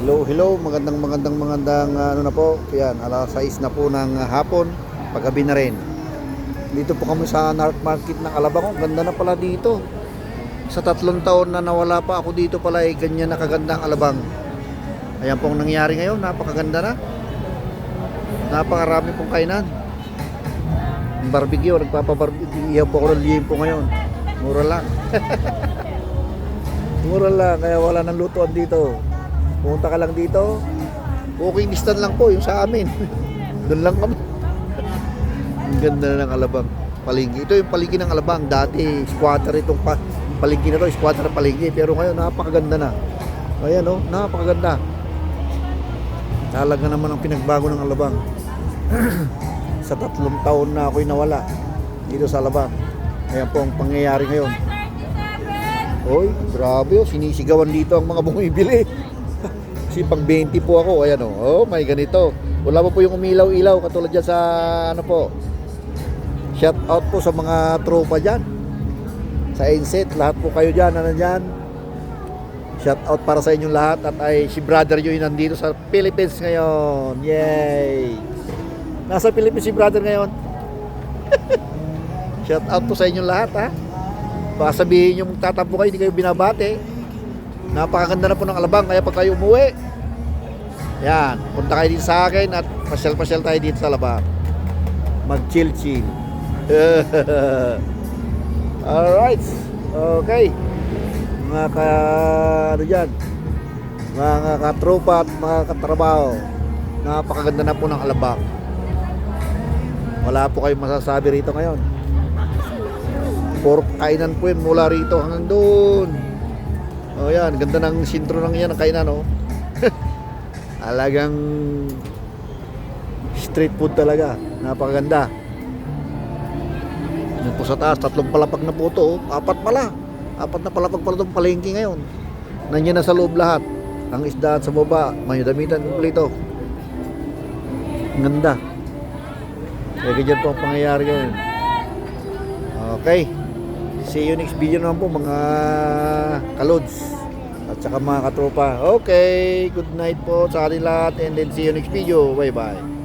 Hello, hello, magandang ano na po. Yan, alas 6 na po ng hapon, paggabi na rin. Dito po kami sa North Market ng Alabang. Ganda na pala dito. Sa 3 taon na nawala pa ako dito pala ay ganyan na kaganda ang Alabang. Ayan pong nangyari ngayon, napakaganda na. Napakarami pong kainan. Barbecue, nagpapabarbecue. Iyaw po ako ng liyempo ngayon. Mura lang. Mura lang, kaya wala nang lutuan dito. Pumunta ka lang dito, walking distance lang po yung sa amin. Doon lang kami. Ang ganda na ng Alabang palengke. Ito yung palengke ng Alabang. Dati squatter itong palengke na to, squatter na palengke. Pero ngayon napakaganda na. Ayan o, napakaganda. Talaga naman ang pinagbago ng Alabang. Sa 3 taon na ako'y nawala dito sa Alabang. Ayan po ang pangyayari ngayon. Oy, grabe o, sinisigawan dito ang mga bumibili. Kasi pang 20 po ako, ayan o. Oh, may ganito. Wala pa po yung umilaw-ilaw katulad dyan sa ano po. Shout out po sa mga tropa dyan. Sa Inset, lahat po kayo dyan, ano dyan. Shout out para sa inyong lahat. At ay si brother nyo yung nandito sa Philippines ngayon. Yay! Nasa Philippines si brother ngayon. Shout out po sa inyong lahat ha. Baka sabihin nyo magtatampo kayo, hindi kayo binabate. Napakaganda na po ng Alabang. Kaya pag kayo umuwi, yan, punta kayo dito sa akin at pasyal-pasyal tayo dito sa Alabang. Mag-chill-chill. Alright. Okay. Mga ano dyan, mga katropa at mga katrabaho, napakaganda na po ng Alabang. Wala po kayong masasabi rito ngayon. Puro kainan po yun mula rito hanggang doon. Oh yan, ganda ng sintro ng yan, ang kainan oh. Alagang street food talaga, napakaganda. Yan po sa taas, 3 palapag na po ito oh. 4 pala, 4 na palapag pala itong palengke ngayon. Nandiyan na sa loob lahat. Ang isdaan sa baba, may damitan kumpleto. Ang ganda. Kaya ganyan po ang pangyayari ngayon. Okay, see you next video naman po mga kalods at saka mga katropa. Okay, good night po sa ating lahat and then see you next video. Bye bye.